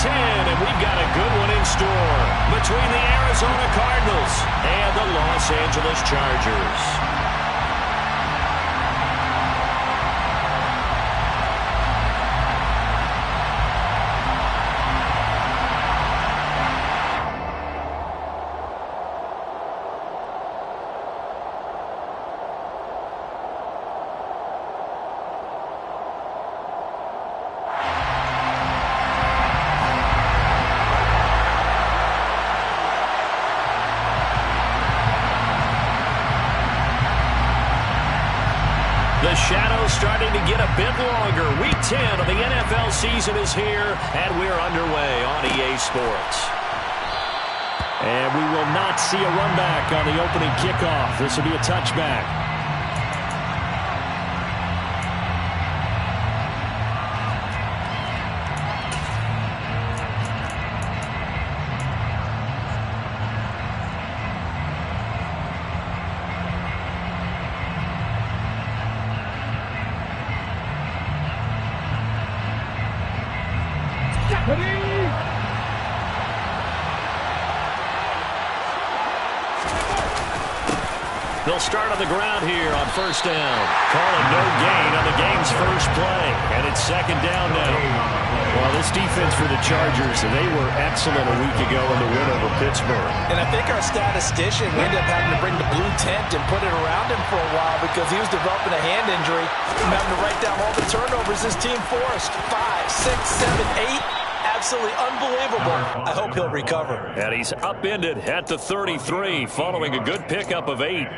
10, and we've got a good one in store between the Arizona Cardinals and the Los Angeles Chargers. The shadow's starting to get a bit longer. Week 10 of the NFL season is here, and we're underway on EA Sports. And we will not see a run back on the opening kickoff. This will be a touchback. They'll start on the ground here on first down. Call it no gain on the game's first play. And it's second down now. Well, this defense for the Chargers, they were excellent a week ago in the win over Pittsburgh. And I think our statistician ended up having to bring the blue tent and put it around him for a while because he was developing a hand injury. From having to write down all the turnovers his team forced. 5, 6, 7, 8. Absolutely unbelievable. I hope he'll recover. And he's upended at the 33 following a good pickup of 8.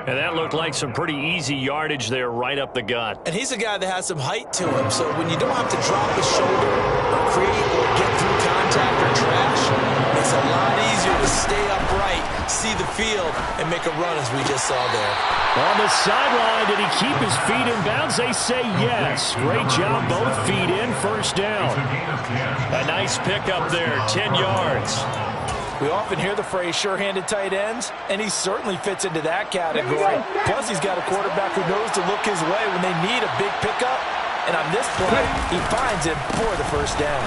And that looked like some pretty easy yardage there right up the gut. And he's a guy that has some height to him, so when you don't have to drop his shoulder or create or get through contact or trash, it's a lot easier to stay upright, see the field, and make a run as we just saw there. On the sideline, did he keep his feet in bounds? They say yes. Great job, both feet in, first down. A nice pickup there, 10 yards. We often hear the phrase sure-handed tight ends, and he certainly fits into that category. Plus, he's got a quarterback who knows to look his way when they need a big pickup. And on this play, he finds it for the first down.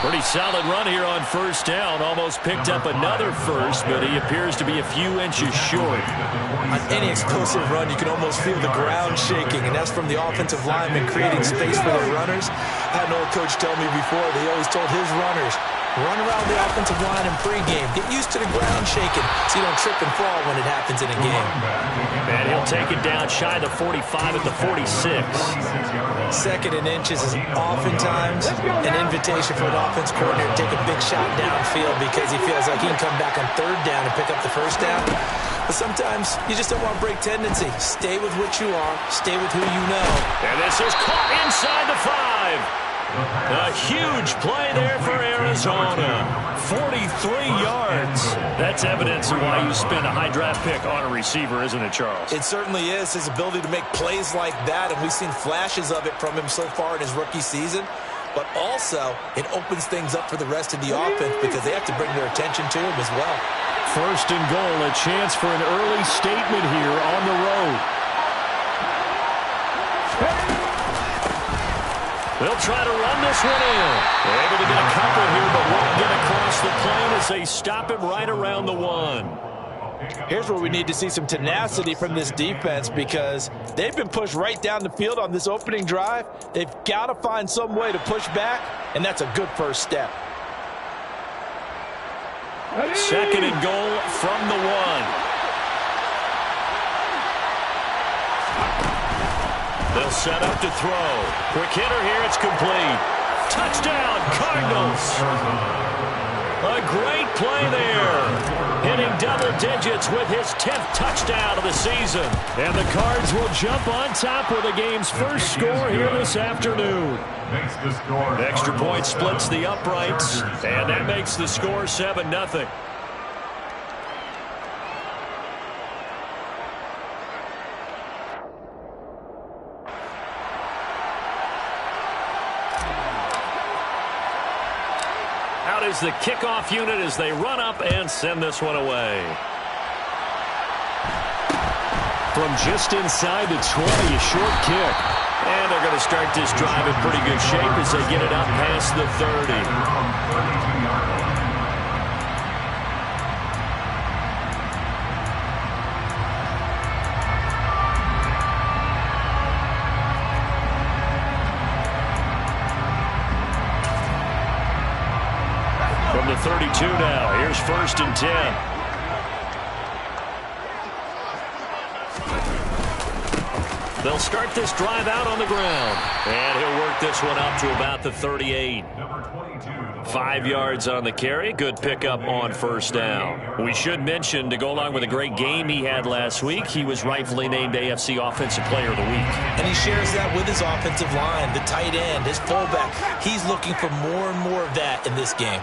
Pretty solid run here on first down. Almost picked up another first, but he appears to be a few inches short. On any explosive run, you can almost feel the ground shaking, and that's from the offensive lineman creating space for the runners. I had an old coach tell me before that he always told his runners, run around the offensive line in pregame. Get used to the ground shaking so you don't trip and fall when it happens in a game. And he'll take it down shy of the 45 at the 46. Second and inches is oftentimes an invitation for an offense coordinator to take a big shot downfield because he feels like he can come back on third down and pick up the first down. But sometimes you just don't want to break tendency. Stay with what you are. Stay with who you know. And this is caught inside the 5. A huge play there for Arizona. 43 yards. That's evidence of why you spend a high draft pick on a receiver, isn't it, Charles? It certainly is. His ability to make plays like that, and we've seen flashes of it from him so far in his rookie season. But also, it opens things up for the rest of the offense because they have to bring their attention to him as well. First and goal, a chance for an early statement here on the road. They'll try to run this one in. They're able to get a couple here, but won't get across the plane as they stop him right around the 1. Here's where we need to see some tenacity from this defense because they've been pushed right down the field on this opening drive. They've got to find some way to push back, and that's a good first step. Second and goal from the 1. They'll set up to throw. Quick hitter here, it's complete. Touchdown, Cardinals. A great play there. Hitting double digits with his 10th touchdown of the season. And the Cards will jump on top with the game's first score here this afternoon. Extra point splits the uprights, and that makes the score 7-0. Out is the kickoff unit as they run up and send this one away. From just inside the 20, a short kick. And they're going to start this drive in pretty good shape as they get it up past the 30. From the 32 now, here's 1st and 10. They'll start this drive out on the ground. And he'll work this one up to about the 38. 5 yards on the carry. Good pickup on 1st down. We should mention, to go along with a great game he had last week, he was rightfully named AFC Offensive Player of the Week. And he shares that with his offensive line, the tight end, his fullback. He's looking for more and more of that in this game.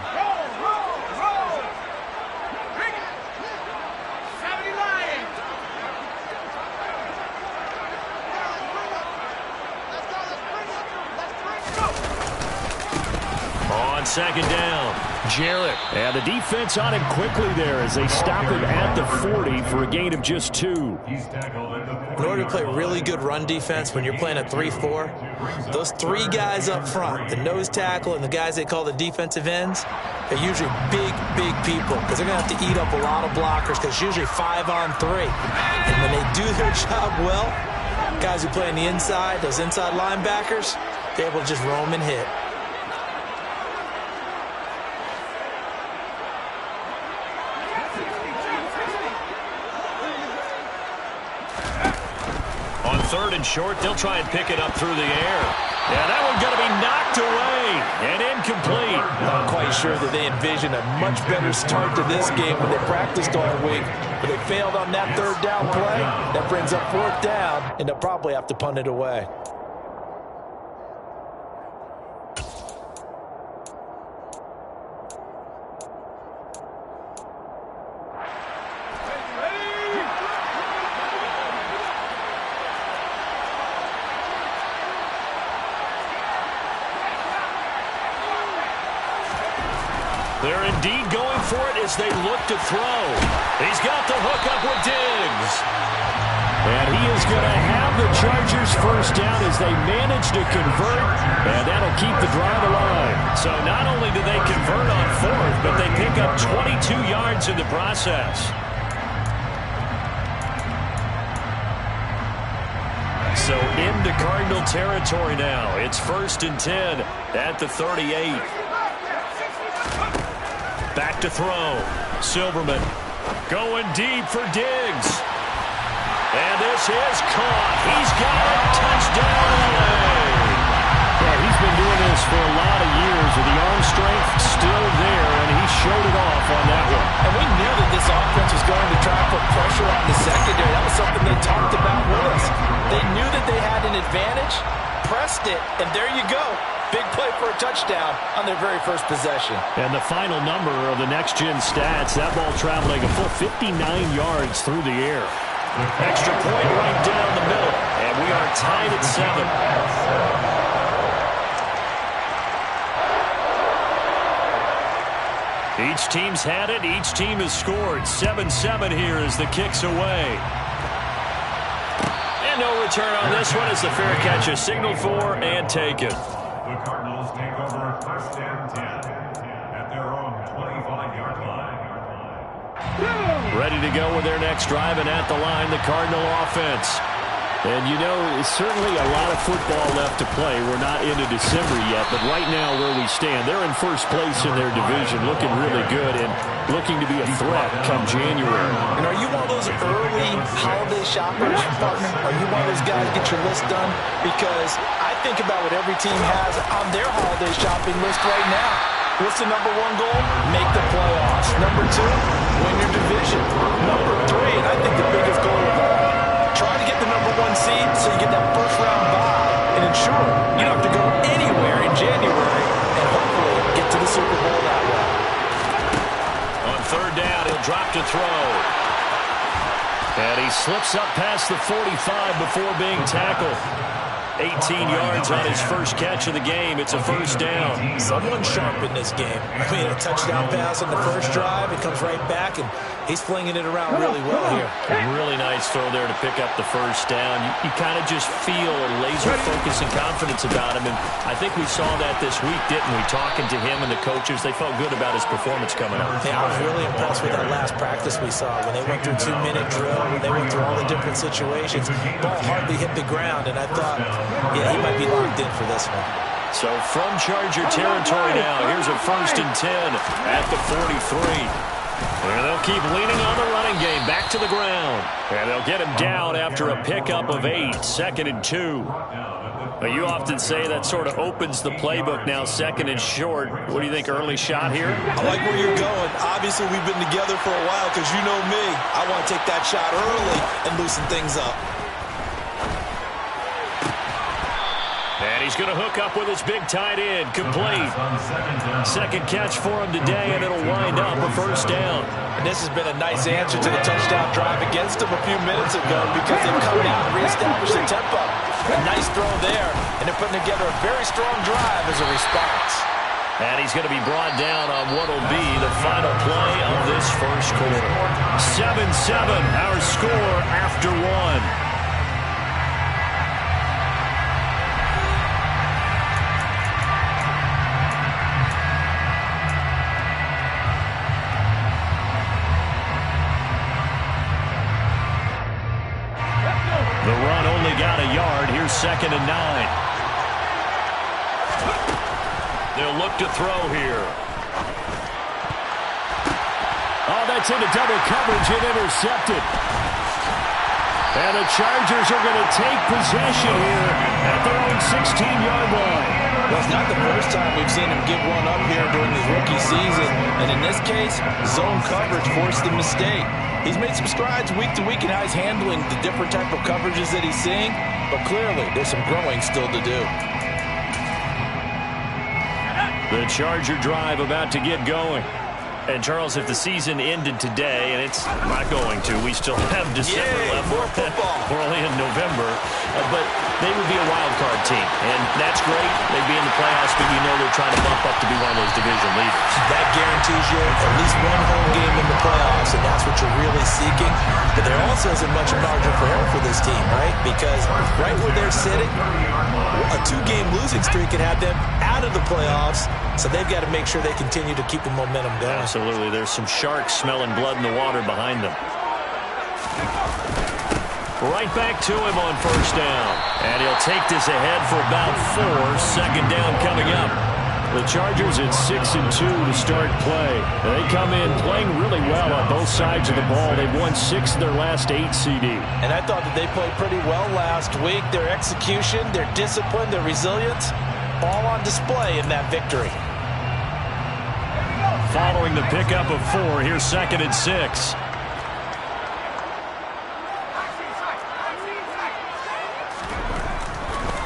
On 2nd down, Jarrett. And the defense on him quickly there as they stop him at the 40 for a gain of just 2. In order to play really good run defense when you're playing a 3-4, those 3 guys up front, the nose tackle and the guys they call the defensive ends, they're usually big people because they're going to have to eat up a lot of blockers because it's usually 5 on 3. And when they do their job well, guys who play on the inside, those inside linebackers, they're able to just roam and hit. On 3rd and short, they'll try and pick it up through the air. Yeah, that one's going to be knocked away and incomplete. I'm quite sure that they envisioned a much better start to this game when they practiced all week. But they failed on that 3rd down play. That brings up 4th down, and they'll probably have to punt it away. They're indeed going for it as they look to throw. He's got the hook up with Diggs. And he is going to have the Chargers 1st down as they manage to convert. And that'll keep the drive alive. So not only do they convert on 4th, but they pick up 22 yards in the process. So into Cardinal territory now. It's 1st and 10 at the 38. Back to throw. Silverman going deep for Diggs. And this is caught. He's got it. Touchdown, LA. Yeah, he's been doing this for a lot of years with the arm strength still there, and he showed it off on that one. And we knew that this offense was going to try to put pressure on the secondary. That was something they talked about with us. They knew that they had an advantage, pressed it, and there you go. Big play for a touchdown on their very first possession. And the final number of the next-gen stats, that ball traveling a full 59 yards through the air. Extra point right down the middle, and we are tied at 7. Each team's had it. Each team has scored. 7-7 here as the kick's away. And no return on this one as the fair catch is signaled for and taken. The Cardinals take over 1st and 10 at their own 25-yard line. Ready to go with their next drive, and at the line, the Cardinal offense. And, you know, it's certainly a lot of football left to play. We're not into December yet, but right now where we stand, they're in 1st place in their division, looking really good and looking to be a threat come January. And are you one of those early holiday shoppers, partner? Are you one of those guys get your list done? Because I think about what every team has on their holiday shopping list right now. What's the number 1 goal? Make the playoffs. Number 2, win your division. Number 3, and I think the biggest goal of all, try to get the number 1 seed so you get that 1st round bye and ensure you don't have to go anywhere in January and hopefully get to the Super Bowl that way. On 3rd down, he'll drop to throw. And he slips up past the 45 before being tackled. 18 yards on his first catch of the game. It's a 1st down. Someone sharp in this game. I mean, a touchdown pass on the first drive. It comes right back, and He's flinging it around really well here. Really nice throw there to pick up the first down. You kind of just feel a laser focus and confidence about him, and I think we saw that this week, didn't we? Talking to him and the coaches, they felt good about his performance coming up. Yeah, I was really impressed with that last practice we saw when they went through 2-minute drill, when they went through all the different situations. Ball hardly hit the ground, and I thought, yeah, he might be locked in for this one. So from Charger territory now, here's a 1st and 10 at the 43. And they'll keep leaning on the running game back to the ground. And they'll get him down after a pickup of 8, 2nd and 2. But you often say that sort of opens the playbook now, 2nd and short. What do you think, early shot here? I like where you're going. Obviously, we've been together for a while because you know me. I want to take that shot early and loosen things up. And he's going to hook up with his big tight end, complete. 2nd catch for him today, and it'll wind up a 1st down. And this has been a nice answer to the touchdown drive against him a few minutes ago because they've come out and reestablished the tempo. A nice throw there, and they're putting together a very strong drive as a response. And he's going to be brought down on what will be the final play of this first quarter. 7-7, our score after 1. The run only got a yard. Here's 2nd and 9. They'll look to throw here. Oh, that's into double coverage and intercepted. And the Chargers are going to take possession here at their own 16-yard line. Well, it's not the first time we've seen him give one up here during his rookie season. And in this case, zone coverage forced the mistake. He's made some strides week to week in how he's handling the different type of coverages that he's seeing. But clearly, there's some growing still to do. The Charger drive about to get going. And, Charles, if the season ended today, and it's not going to, we still have December left. More football. We're only in November. But they would be a wild card team. And that's great. They'd be in the playoffs, but you know they're trying to bump up to be one of those division leaders. That guarantees you at least one home game in the playoffs, and that's what you're really seeking. But there also isn't much margin for error for this team, right? Because right where they're sitting, a 2-game losing streak can have them out of the playoffs, so they've got to make sure they continue to keep the momentum going. Absolutely. There's some sharks smelling blood in the water behind them. Right back to him on 1st down. And he'll take this ahead for about 4. 2nd down coming up. The Chargers at 6-2 to start play. They come in playing really well on both sides of the ball. They've won 6 of their last 8 CD. And I thought that they played pretty well last week. Their execution, their discipline, their resilience, all on display in that victory. Following the pickup of 4, here's 2nd and 6.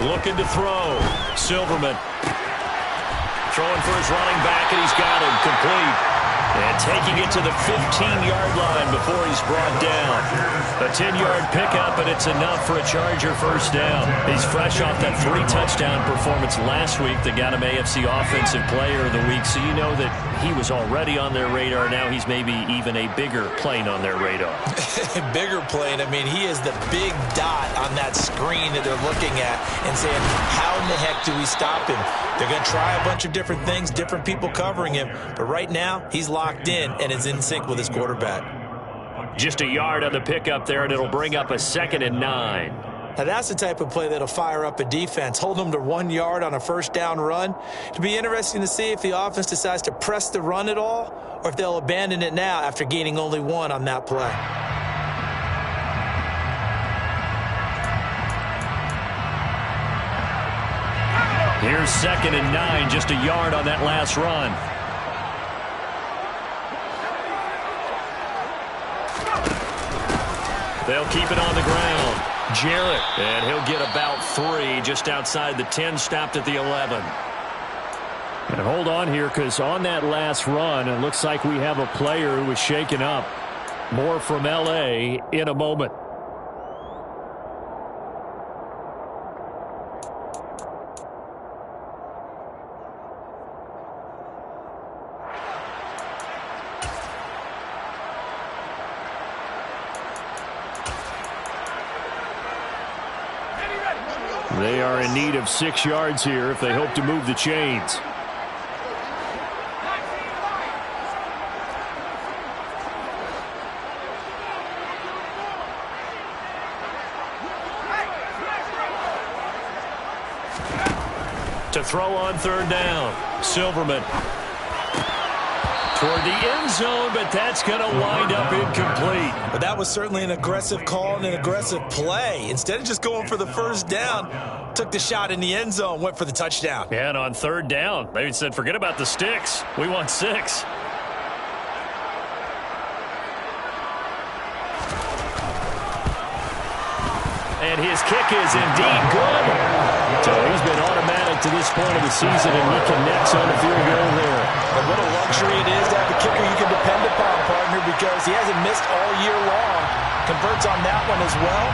Looking to throw. Silverman. Throwing for his running back, and he's got him complete. And taking it to the 15-yard line before he's brought down. A 10-yard pickup, and it's enough for a Charger 1st down. He's fresh off that 3-touchdown performance last week that got him AFC Offensive Player of the Week. So you know that he was already on their radar. Now he's maybe even a bigger plane on their radar. Bigger plane. I mean, he is the big dot on that screen that they're looking at and saying, how in the heck do we stop him? They're going to try a bunch of different things, different people covering him. But right now, he's locked in and is in sync with his quarterback. Just a yard on the pickup there, and it'll bring up a 2nd and 9. Now, that's the type of play that'll fire up a defense, hold them to 1 yard on a 1st down run. It'll be interesting to see if the offense decides to press the run at all or if they'll abandon it now after gaining only 1 on that play. Here's 2nd and 9, just a yard on that last run. They'll keep it on the ground. Jarrett, and he'll get about 3 just outside the 10, stopped at the 11. And hold on here, because on that last run, it looks like we have a player who was shaken up. More from L.A. in a moment. They are in need of 6 yards here if they hope to move the chains. To throw on 3rd down. Silverman toward the end zone, but that's going to wind up incomplete. But that was certainly an aggressive call and an aggressive play. Instead of just going for the 1st down, took the shot in the end zone, went for the touchdown. And on 3rd down, they said, forget about the sticks. We want 6. And his kick is indeed good. So he's been automatic to this point of the season, and he connects on the field goal there. And what a luxury it is to have a kicker you can depend upon, partner, because he hasn't missed all year long. Converts on that one as well.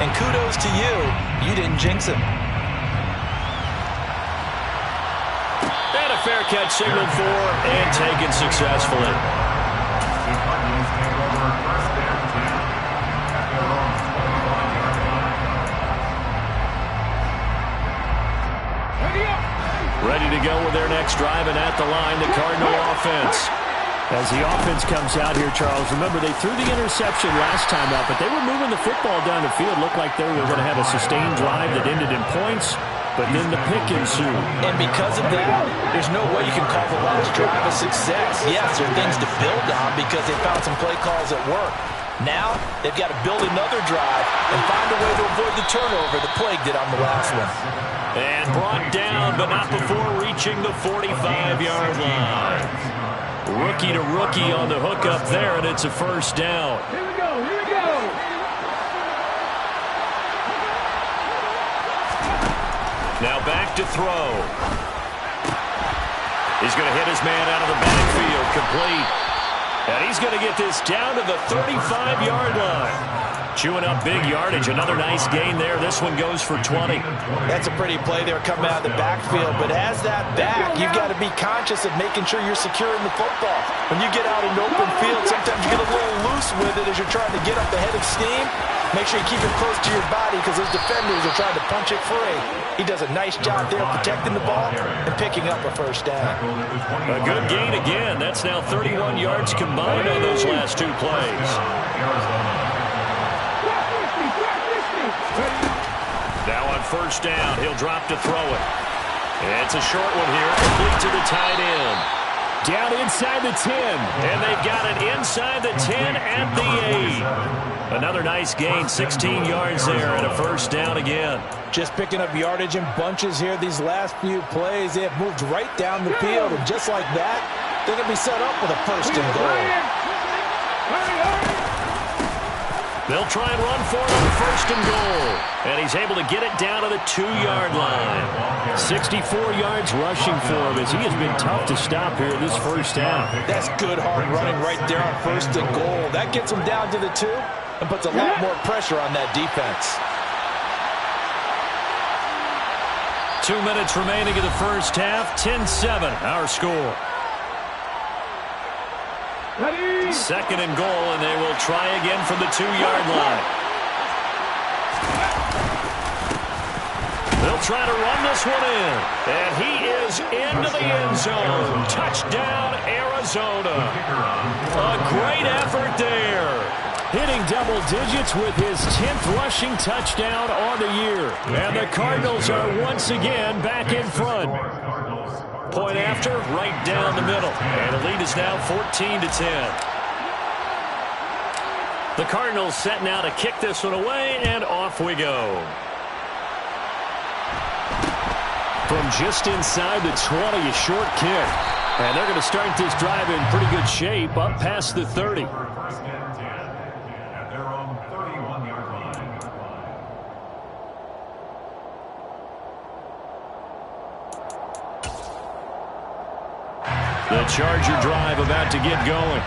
And kudos to you. You didn't jinx him. And a fair catch signaled for and taken successfully. The Cardinals take over 1st and 10 at their own 25-yard line. Ready to go with their next drive, and at the line, the Cardinal offense. As the offense comes out here, Charles, remember they threw the interception last time out, but they were moving the football down the field. Looked like they were going to have a sustained drive that ended in points, but then the pick ensued. And because of that, there's no way you can call the last drive a success. Yes, there are things to build on because they found some play calls that work. Now, they've got to build another drive and find a way to avoid the turnover the plague did on the last one. And brought down, but not before reaching the 45-yard line. Rookie to rookie on the hook up there, and it's a 1st down. Here we go, here we go. Now back to throw. He's going to hit his man out of the backfield, complete. And he's going to get this down to the 35-yard line. Chewing up big yardage. Another nice gain there. This one goes for 20. That's a pretty play there coming out of the backfield. But as that back, you've got to be conscious of making sure you're securing the football. When you get out in open field, sometimes you get a little loose with it as you're trying to get up the head of steam. Make sure you keep it close to your body because those defenders are trying to punch it free. He does a nice job there protecting the ball and picking up a 1st down. A good gain again. That's now 31 yards combined on those last 2 plays. Now on 1st down, he'll drop to throw it. It's a short one here, complete to the tight end. Down inside the 10, and they've got it inside the 10 at the 8. Another nice gain, 16 yards there, and a 1st down again. Just picking up yardage in bunches here these last few plays. They have moved right down the field, and just like that, they're going to be set up with a 1st and goal. They'll try and run for it on 1st and goal. And he's able to get it down to the 2-yard line. 64 yards rushing for him as he has been tough to stop here this 1st down. That's good hard running right there on 1st and goal. That gets him down to the 2 and puts a lot more pressure on that defense. 2 minutes remaining in the 1st half. 10-7, our score. Ready? 2nd and goal, and they will try again from the 2-yard line. They'll try to run this one in, and he is into the end zone. Touchdown, Arizona. A great effort there. Hitting double digits with his 10th rushing touchdown on the year. And the Cardinals are once again back in front. Point after, right down the middle. And the lead is now 14-10. The Cardinals set now to kick this one away, and off we go. From just inside the 20, a short kick. And they're going to start this drive in pretty good shape, up past the 30. 1st and 10 at their own 31-yard line. The Charger drive about to get going.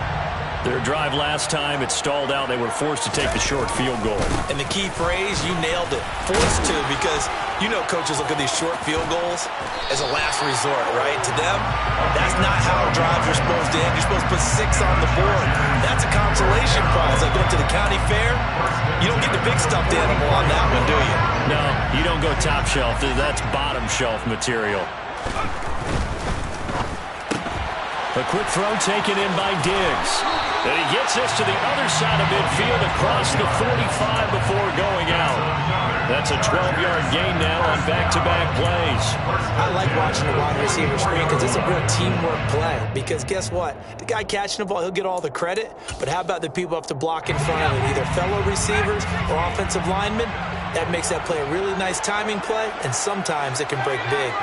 Their drive last time, it stalled out. They were forced to take the short field goal. And the key phrase, you nailed it. Forced to, because you know coaches look at these short field goals as a last resort, right? To them, that's not how drives are supposed to end. You're supposed to put 6 on the board. That's a consolation prize. Like going to the county fair, you don't get the big stuffed animal on that one, do you? No, you don't go top shelf. That's bottom shelf material. A quick throw taken in by Diggs. And he gets this to the other side of midfield across the 45 before going out. That's a 12-yard gain now on back-to-back plays. I like watching the wide receiver screen because it's a real teamwork play. Because guess what? The guy catching the ball, he'll get all the credit. But how about the people up to block in front of him, either fellow receivers or offensive linemen? That makes that play a really nice timing play, and sometimes it can break big.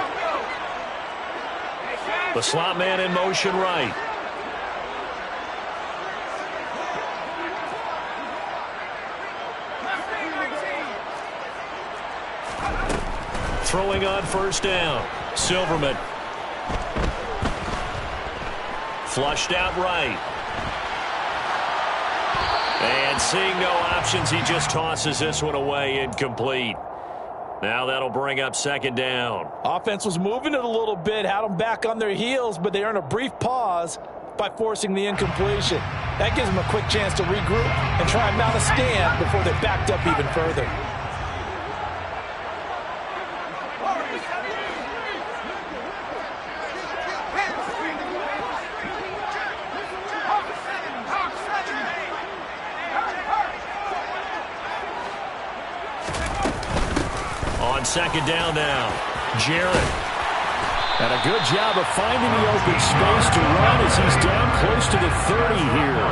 The slot man in motion right. Throwing on first down. Silverman. Flushed out right. And seeing no options, he just tosses this one away, incomplete. Now that'll bring up second down. Offense was moving it a little bit, had them back on their heels, but they earned a brief pause by forcing the incompletion. That gives them a quick chance to regroup and try and mount a stand before they backed up even further. Second down now. Jarrett. And a good job of finding the open space to run as he's down close to the 30 here.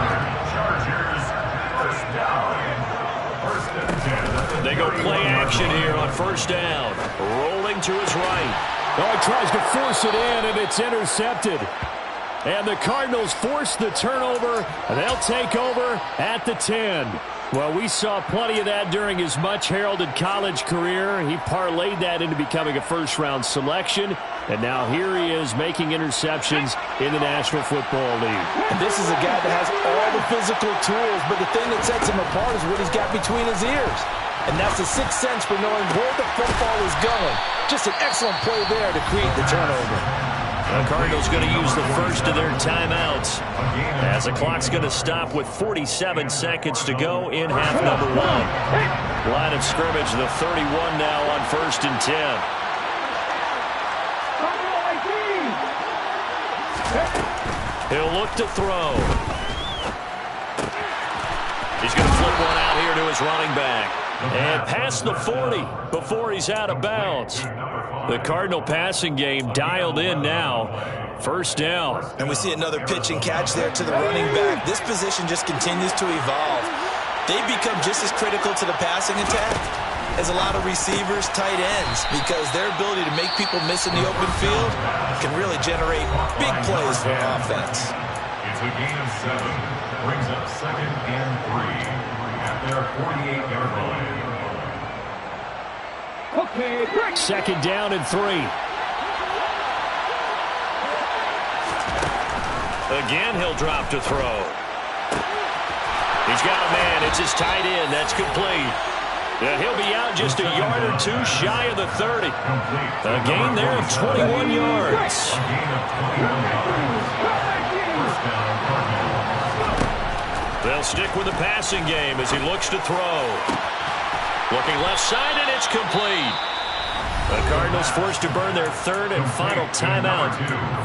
They go play action here on first down. Rolling to his right. Oh, he tries to force it in, and it's intercepted. And the Cardinals force the turnover, and they'll take over at the 10. Well, we saw plenty of that during his much-heralded college career. He parlayed that into becoming a first-round selection, and now here he is making interceptions in the National Football League. And this is a guy that has all the physical tools, but the thing that sets him apart is what he's got between his ears. And that's the sixth sense for knowing where the football is going. Just an excellent play there to create the turnover. The Cardinals going to use the first of their timeouts as the clock's going to stop with 47 seconds to go in half number 1. Line of scrimmage, the 31 now on first and 10. He'll look to throw. He's going to flip one out here to his running back. And past the 40 before he's out of bounds. The Cardinal passing game dialed in now. First down. And we see another pitch and catch there to the running back. This position just continues to evolve. They become just as critical to the passing attack as a lot of receivers, tight ends, because their ability to make people miss in the open field can really generate big plays for offense. It's a gain of 7. Brings up second and 3 at their 48-yard line. Okay, break. Second down and 3. Again, he'll drop to throw. He's got a man. It's his tight end. That's complete. And he'll be out just a yard or two shy of the 30. A gain there of 21 yards. They'll stick with the passing game as he looks to throw. Looking left side, and it's complete. The Cardinals forced to burn their third and final timeout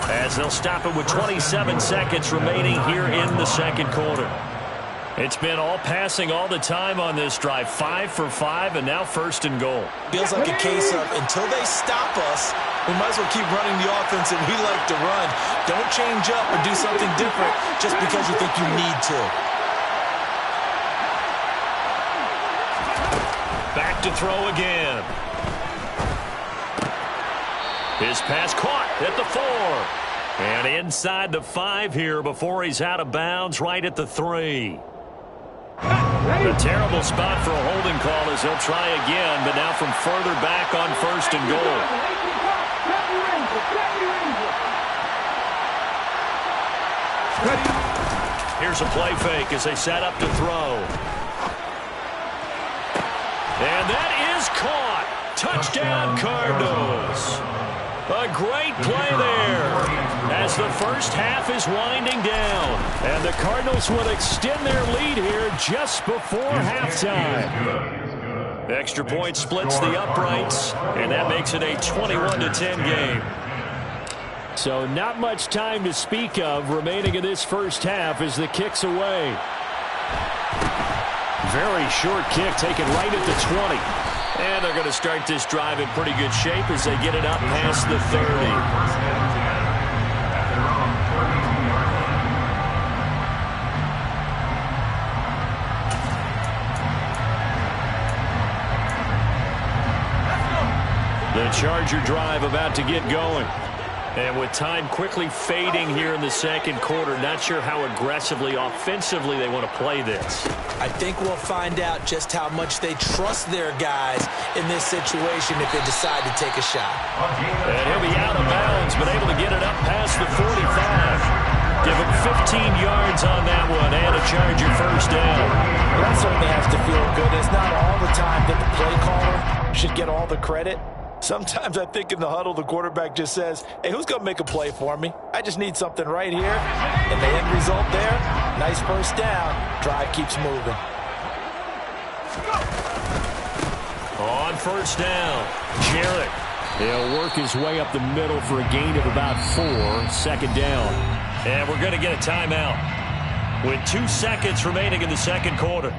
as they'll stop it with 27 seconds remaining here in the second quarter. It's been all passing all the time on this drive. 5 for 5, and now first and goal. Feels like a case of until they stop us, we might as well keep running the offense that we like to run. Don't change up or do something different just because you think you need to. Back to throw again. His pass caught at the 4. And inside the 5 here before he's out of bounds right at the 3. A terrible spot for a holding call as they'll try again, but now from further back on first and goal. Here's a play fake as they set up to throw. And that is caught. Touchdown, Cardinals. A great play there as the first half is winding down. And the Cardinals will extend their lead here just before halftime. Extra point splits the uprights, and that makes it a 21-10 game. So not much time to speak of remaining in this first half as the kick's away. Very short kick taken right at the 20. And they're going to start this drive in pretty good shape as they get it up past the 30. The Charger drive about to get going. And with time quickly fading here in the second quarter, not sure how aggressively, offensively they want to play this. I think we'll find out just how much they trust their guys in this situation if they decide to take a shot. And he'll be out of bounds, but able to get it up past the 45. Give him 15 yards on that one and a Charger first down. That certainly has to feel good. It's not all the time that the play caller should get all the credit. Sometimes I think in the huddle, the quarterback just says, hey, who's going to make a play for me? I just need something right here. And the end result there, nice first down. Drive keeps moving. On first down, Jarrett. He'll work his way up the middle for a gain of about 4, second down. And we're going to get a timeout with 2 seconds remaining in the second quarter.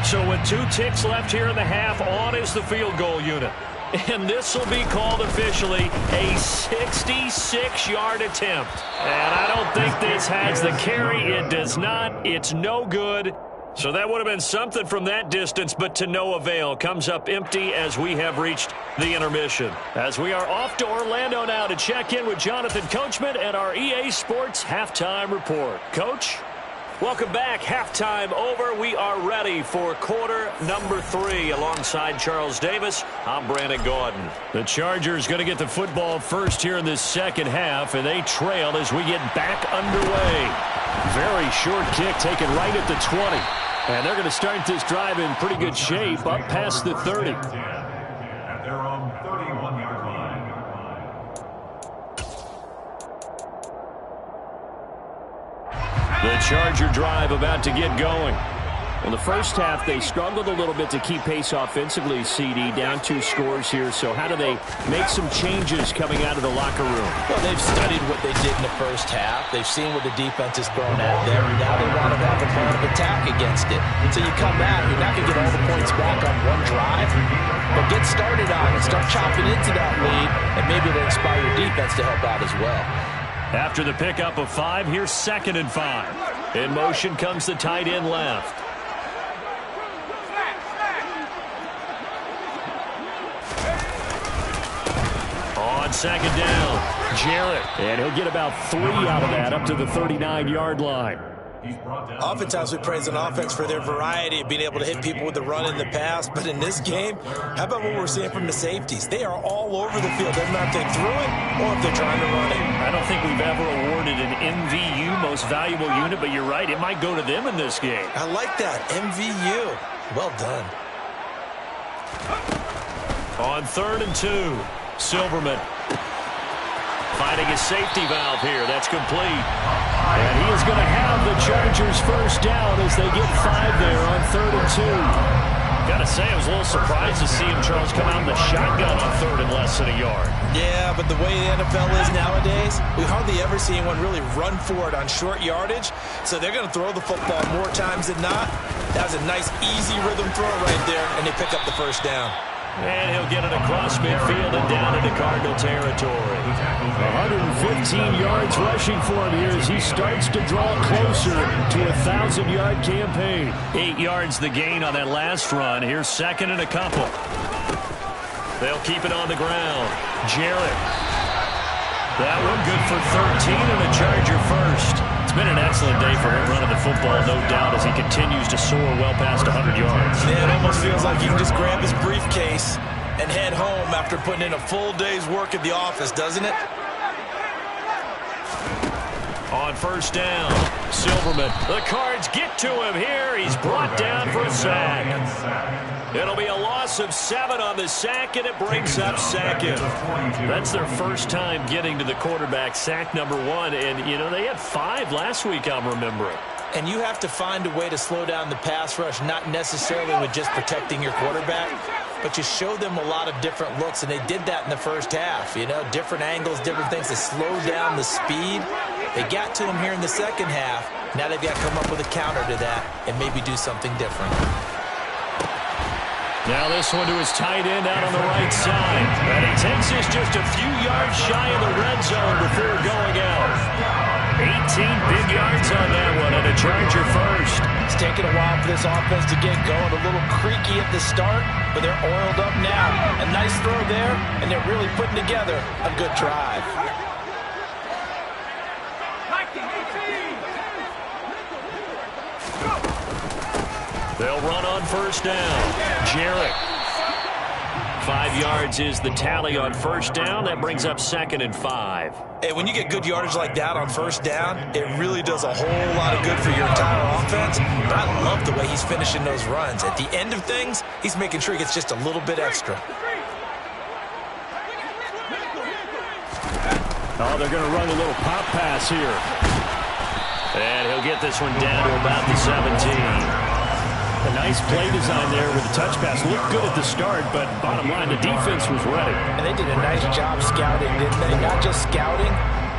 So with 2 ticks left here in the half, on is the field goal unit. And this will be called officially a 66-yard attempt. And I don't think this has the carry. It does not. It's no good. So that would have been something from that distance, but to no avail. Comes up empty as we have reached the intermission. As we are off to Orlando now to check in with Jonathan Coachman and our EA Sports Halftime Report. Coach? Welcome back. Halftime over. We are ready for quarter number 3. Alongside Charles Davis, I'm Brandon Gordon. The Chargers going to get the football first here in this second half, and they trail as we get back underway. Very short kick taken right at the 20. And they're going to start this drive in pretty good shape up past the 30. At their own 31-yard line. The Charger drive about to get going. In the first half, they struggled a little bit to keep pace offensively, CD, down 2 scores here. So how do they make some changes coming out of the locker room? Well, they've studied what they did in the first half. They've seen what the defense is throwing at them. And now they want to have a plan of attack against it. So you come back, you're not going to get all the points back on one drive. But get started on it. Start chopping into that lead. And maybe it'll inspire your defense to help out as well. After the pickup of 5, here's 2nd and 5. In motion comes the tight end left. On second down, Jarrett. And he'll get about 3 out of that up to the 39-yard line. Oftentimes we praise an offense for their variety of being able to hit people with the run in the pass. But in this game, how about what we're seeing from the safeties? They are all over the field. Doesn't matter if they threw it or if they're trying to run it. I don't think we've ever awarded an MVU, most valuable unit, but you're right. It might go to them in this game. I like that. MVU. Well done. On 3rd and 2, Silverman finding his safety valve here. That's complete. And he is going to have the Chargers first down as they get 5 there on 3rd and 2. Got to say, I was a little surprised to see him, Charles, come out in the shotgun on 3rd and less than a yard. Yeah, but the way the NFL is nowadays, we hardly ever see anyone really run for it on short yardage. So they're going to throw the football more times than not. That was a nice, easy rhythm throw right there, and they pick up the first down. And he'll get it across midfield and down into Cardinal territory. 115 yards rushing for him here as he starts to draw closer to a 1,000-yard campaign. 8 yards the gain on that last run. Here's 2nd and a couple. They'll keep it on the ground. Jarrett. That one good for 13 and a Charger first. It's been an excellent day for him running the football, no doubt, as he continues to soar well past 100 yards. Yeah, it almost feels like he can just grab his briefcase and head home after putting in a full day's work at the office, doesn't it? On first down, Silverman. The Cards get to him here. He's brought down for a sack. It'll be a loss of 7 on the sack, and it brings up second. That's their first time getting to the quarterback, sack number 1. And, you know, they had 5 last week, I'm remembering. And you have to find a way to slow down the pass rush, not necessarily with just protecting your quarterback, but you show them a lot of different looks, and they did that in the first half. You know, different angles, different things to slow down the speed. They got to him here in the second half. Now they've got to come up with a counter to that and maybe do something different. Now this one to his tight end out on the right side. And he takes this just a few yards shy of the red zone before going out. 18 big yards on that one, and a Charger first. It's taken a while for this offense to get going. A little creaky at the start, but they're oiled up now. A nice throw there, and they're really putting together a good drive. They'll run on first down. Jarrett. 5 yards is the tally on first down. That brings up 2nd and 5. Hey, when you get good yardage like that on first down, it really does a whole lot of good for your entire offense. But I love the way he's finishing those runs. At the end of things, he's making sure he gets just a little bit extra. Oh, they're going to run a little pop pass here. And he'll get this one down to about the 17. A nice play design there with the touch pass. Looked good at the start, but bottom line, the defense was ready. And they did a nice job scouting, didn't they? Not just scouting,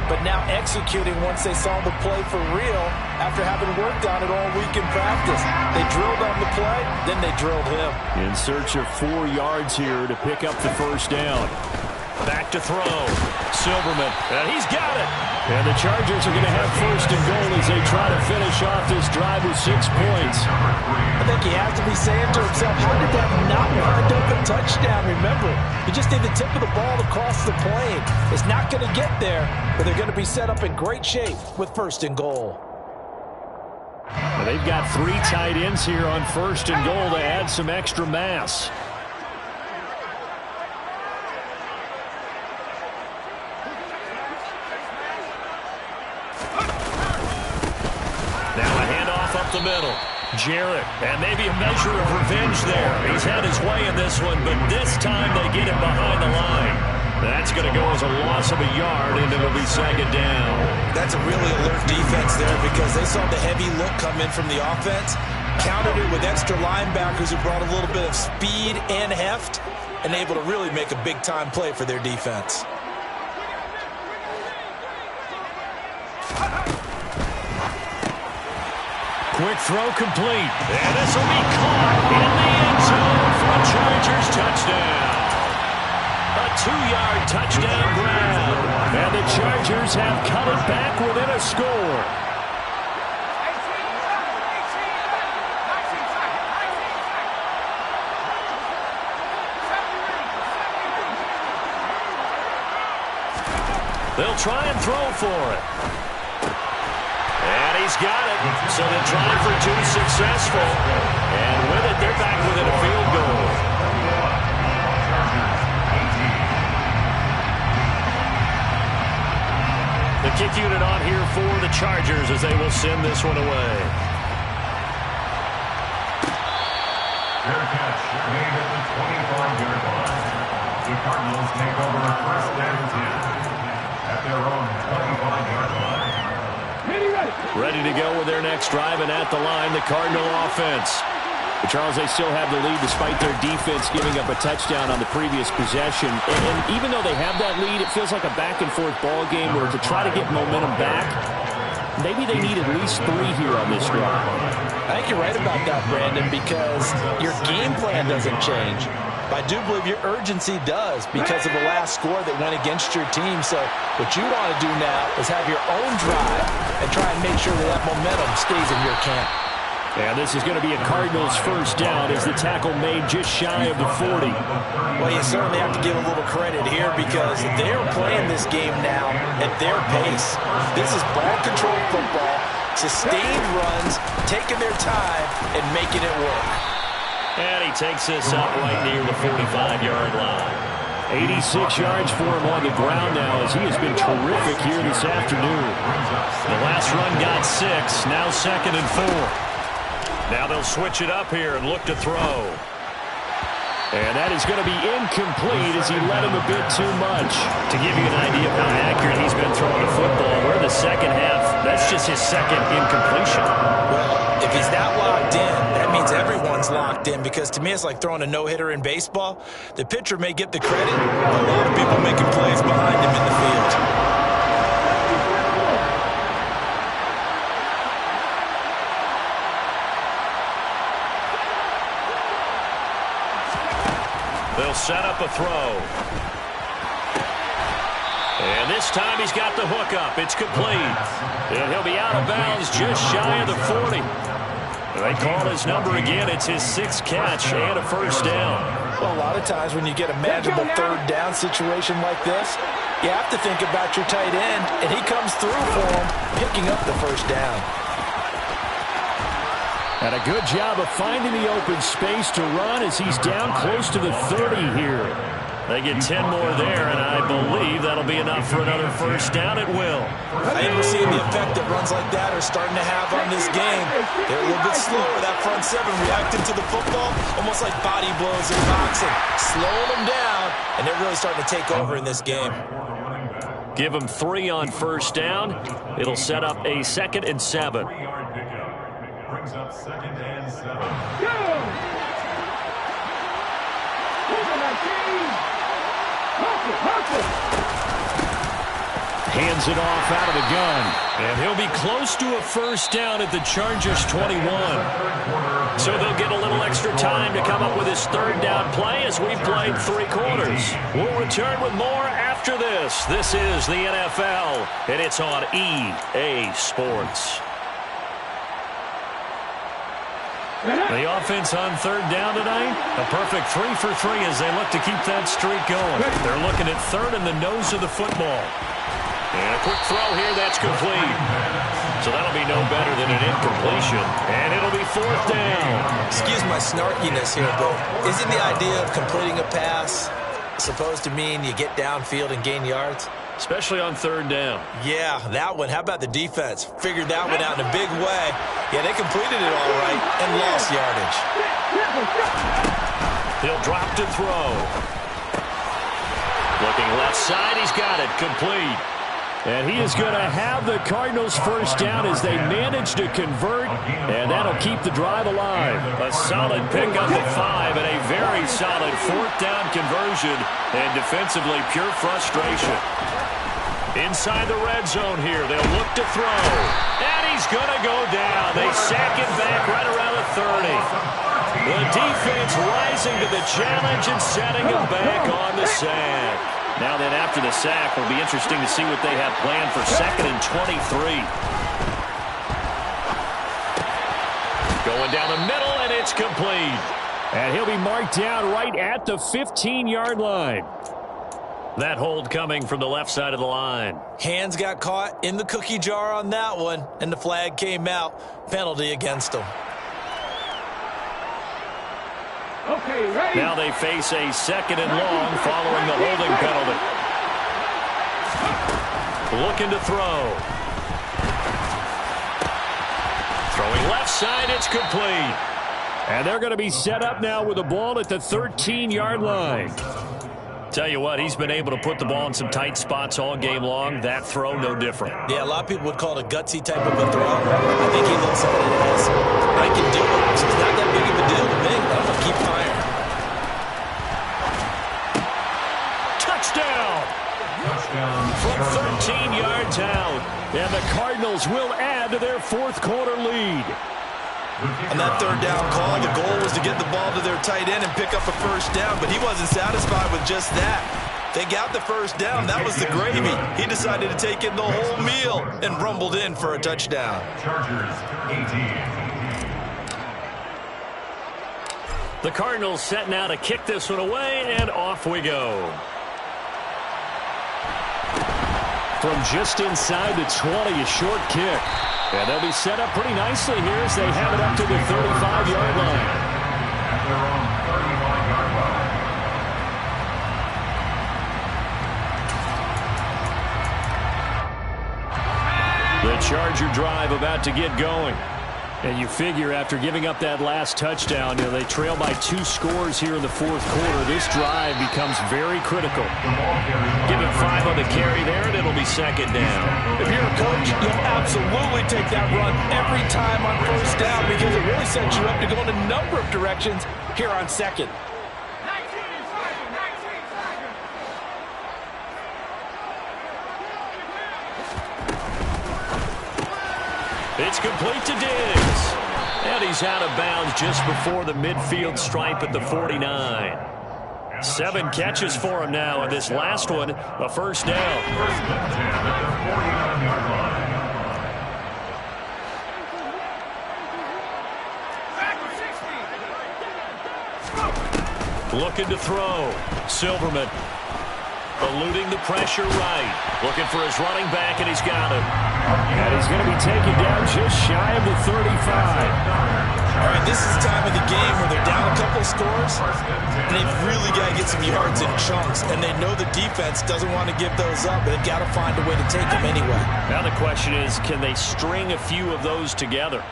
but now executing once they saw the play for real after having worked on it all week in practice. They drilled on the play, then they drilled him. In search of 4 yards here to pick up the first down. Back to throw. Silverman, and he's got it. And the Chargers are going to have first and goal as they try to finish off this drive with 6 points. I think he has to be saying to himself, how did that not wind up a touchdown? Remember, you just need the tip of the ball to cross the plane. It's not going to get there, but they're going to be set up in great shape with first and goal. Well, they've got 3 tight ends here on first and goal to add some extra mass. Now a handoff up the middle. Jarrett, and maybe a measure of revenge there. He's had his way in this one, but this time they get it behind the line. That's going to go as a loss of a yard, and it'll be 2nd down. That's a really alert defense there because they saw the heavy look come in from the offense, countered it with extra linebackers who brought a little bit of speed and heft, and able to really make a big-time play for their defense. Quick throw complete. And this will be caught in the end zone for a Chargers touchdown. A 2-yard touchdown grab. And the Chargers have cut it back within a score. They'll try and throw for it. And he's got it. So they're trying for 2 successful. And with it, they're back within a field goal. The kick unit on here for the Chargers as they will send this one away. Fair catch made at the 25-yard line. The Cardinals take over first and 10 at their own 25-yard line. Ready to go with their next drive, and at the line, the Cardinal offense. But Charles, they still have the lead despite their defense giving up a touchdown on the previous possession. And even though they have that lead, it feels like a back-and-forth ball game where to try to get momentum back, maybe they need at least 3 here on this drive. I think you're right about that, Brandon, because your game plan doesn't change. I do believe your urgency does because of the last score that went against your team. So what you want to do now is have your own drive and try and make sure that that momentum stays in your camp. And this is going to be a Cardinals first down as the tackle made just shy of the 40. Well, you certainly have to give a little credit here because they're playing this game now at their pace. This is ball control football, sustained runs, taking their time, and making it work. And he takes this up right near the 45-yard line. 86 yards for him on the ground now as he has been terrific here this afternoon. The last run got 6, now 2nd and 4. Now they'll switch it up here and look to throw. And that is going to be incomplete as he led him a bit too much. To give you an idea of how accurate he's been throwing the football, we're in the second half. That's just his second incompletion. Well, if he's that locked in, that means everyone's locked in, because to me it's like throwing a no-hitter in baseball. The pitcher may get the credit, but a lot of people making plays behind him in the field. They'll set up a throw. And this time he's got the hook up. It's complete. And he'll be out of bounds just shy of the 40. They call his number again. It's his 6th catch and a first down. Well, a lot of times when you get a manageable third down situation like this, you have to think about your tight end, and he comes through for him, picking up the first down. And a good job of finding the open space to run as he's down close to the 30 here. They get 10 more there, and I believe that'll be enough for another first down. It will. I think we're seeing the effect that runs like that are starting to have on this game. They're a little bit slower, that front seven, reacting to the football, almost like body blows in boxing, slowing them down, and they're really starting to take over in this game. Give them 3 on first down. It'll set up a 2nd and 7. Brings up 2nd and 7. Go! Hands it off out of the gun. And he'll be close to a first down at the Chargers' 21. So they'll get a little extra time to come up with his 3rd down play as we've played 3 quarters. We'll return with more after this. This is the NFL, and it's on EA Sports. The offense on 3rd down tonight, a perfect 3 for 3 as they look to keep that streak going. They're looking at 3rd in the nose of the football. And a quick throw here, that's complete. So that'll be no better than an incompletion. And it'll be 4th down. Excuse my snarkiness here, but isn't the idea of completing a pass supposed to mean you get downfield and gain yards? Especially on 3rd down. Yeah, that one. How about the defense? Figured that one out in a big way. Yeah, they completed it all right and lost yardage. He'll drop to throw. Looking left side, he's got it. Complete. And he is going to have the Cardinals first down as they manage to convert, and that'll keep the drive alive. A solid pickup of 5 and a very solid 4th down conversion, and defensively pure frustration. Inside the red zone here, they'll look to throw. And he's going to go down. They sack him back right around the 30. The defense rising to the challenge and setting him back on the sack. Now then, after the sack, will be interesting to see what they have planned for 2nd and 23. Going down the middle, and it's complete. And he'll be marked down right at the 15-yard line. That hold coming from the left side of the line. Hands got caught in the cookie jar on that one, and the flag came out. Penalty against him. Okay, ready? Now they face a 2nd and long following the holding penalty. Looking to throw. Throwing left side, it's complete. And they're going to be set up now with the ball at the 13-yard line. Tell you what, he's been able to put the ball in some tight spots all game long. That throw, no different. Yeah, a lot of people would call it a gutsy type of a throw. I think he looks at it as, I can do it, so it's not that big of a deal to me. I'm going to keep firing. Touchdown! From 13 yards out. And the Cardinals will add to their 4th quarter lead. On that 3rd down call, the goal was to get the ball to their tight end and pick up a first down, but he wasn't satisfied with just that. They got the first down. That was the gravy. He decided to take in the whole meal and rumbled in for a touchdown. Chargers 18. The Cardinals set now to kick this one away, and off we go. From just inside the 20, a short kick. And they'll be set up pretty nicely here as they have it up to the 35-yard line. at their own 35-yard line. The Charger drive about to get going. And you figure after giving up that last touchdown, they trail by 2 scores here in the fourth quarter. This drive becomes very critical. Give him 5 on the carry there, and it'll be second down. If you're a coach, you'll absolutely take that run every time on first down because it really sets you up to go in a number of directions here on second. It's complete to Diggs. And he's out of bounds just before the midfield stripe at the 49. 7 catches for him now, and this last one, a first down. First and 10 at their 49-yard line. Looking to throw. Silverman eluding the pressure right. Looking for his running back, and he's got him. And he's going to be taken down just shy of the 35. All right, this is the time of the game where they're down a couple of scores, and they've really got to get some yards in chunks, and they know the defense doesn't want to give those up, but they've got to find a way to take them anyway. Now the question is, can they string a few of those together?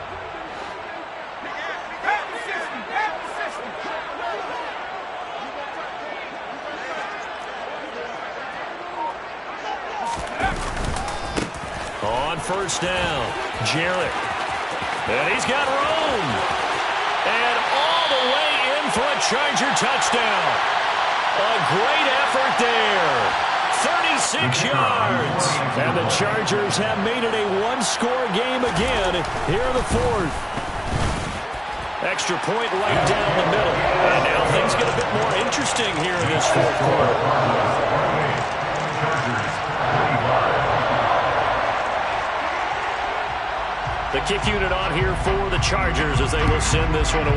On first down, Jarrett. And he's got room. And all the way in for a Charger touchdown. A great effort there. 36 yards. And the Chargers have made it a one-score game again here in the fourth. Extra point right down the middle. And now things get a bit more interesting here in this fourth quarter. The kick unit on here for the Chargers as they will send this one away.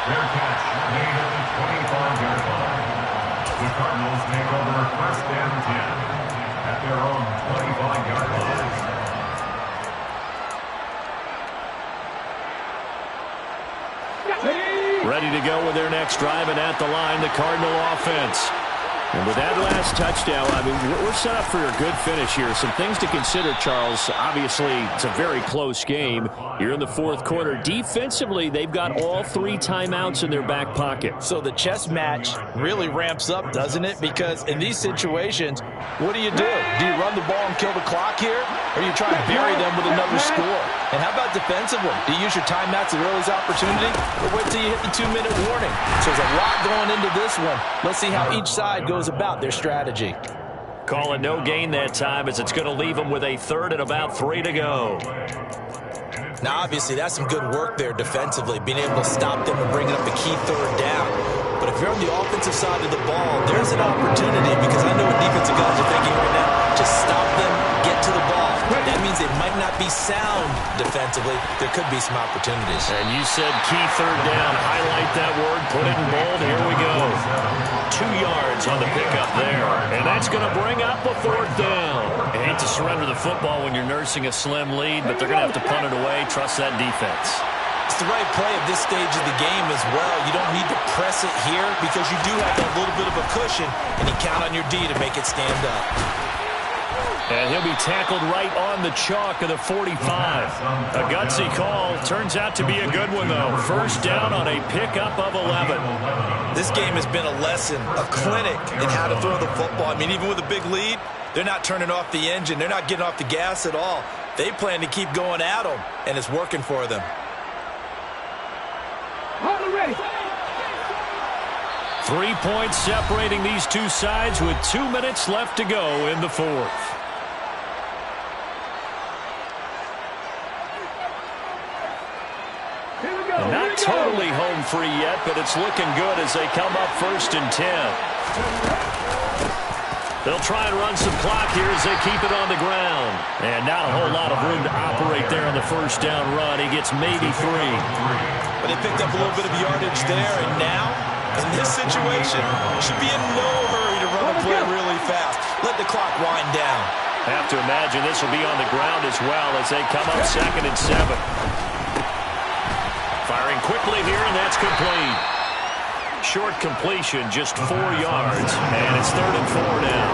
Their catch made at the 25-yard line. The Cardinals take over first and 10 at their own 25-yard line. Ready to go with their next drive, and at the line, the Cardinal offense. And with that last touchdown, I mean, we're set up for a good finish here. Some things to consider, Charles. Obviously, it's a very close game here in the fourth quarter. Defensively, they've got all 3 timeouts in their back pocket. So the chess match really ramps up, doesn't it? Because in these situations, what do? Do you run the ball and kill the clock here? Or do you try to bury them with another score? And how about defensively? Do you use your timeouts at early's opportunity? Or wait till you hit the 2-minute warning? So there's a lot going into this one. Let's see how each side goes about their strategy. Call it no gain that time as it's going to leave them with a third and about 3 to go. Now, obviously, that's some good work there defensively, being able to stop them and bringing up the key third down. But if you're on the offensive side of the ball, there's an opportunity because I know what defensive guys are thinking right now. Just stop them, get to the ball. That means they might not be sound defensively. There could be some opportunities. And you said key third down. Highlight that word. Put it in bold. Here we go. 2 yards on the pickup there. And that's going to bring up a fourth down. You hate to surrender the football when you're nursing a slim lead, but they're going to have to punt it away. Trust that defense. It's the right play at this stage of the game as well. You don't need to press it here because you do have that little bit of a cushion, and you count on your D to make it stand up. And he'll be tackled right on the chalk of the 45. A gutsy call. Turns out to be a good one, though. First down on a pickup of 11. This game has been a lesson, a clinic in how to throw the football. I mean, even with a big lead, they're not turning off the engine. They're not getting off the gas at all. They plan to keep going at them, and it's working for them. Ready. 3 points separating these two sides with 2 minutes left to go in the fourth. Not totally home free yet, but it's looking good as they come up first and 10. They'll try and run some clock here as they keep it on the ground. And not a whole lot of room to operate there on the first down run. He gets maybe 3. But they picked up a little bit of yardage there, and now, in this situation, should be in no hurry to run the play really fast. Let the clock wind down. Have to imagine this will be on the ground as well as they come up second and 7. Firing quickly here, and that's complete. Short completion, just 4 yards, and it's 3rd and 4 now.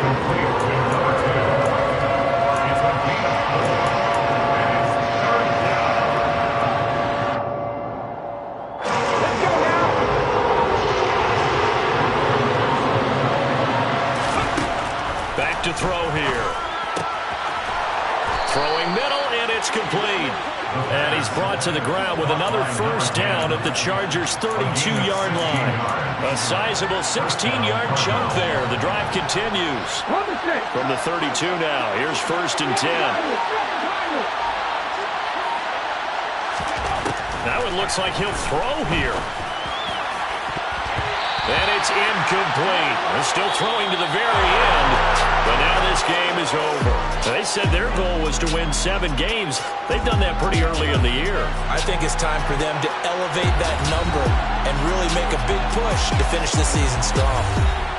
Back to throw here. Throwing middle, and it's complete. And he's brought to the ground with another first down at the Chargers' 32-yard line. A sizable 16-yard chunk there. The drive continues. From the 32 now, here's 1st and 10. Now it looks like he'll throw here. And it's incomplete. They're still throwing to the very end. But now this game is over. They said their goal was to win 7 games. They've done that pretty early in the year. I think it's time for them to elevate that number and really make a big push to finish the season strong.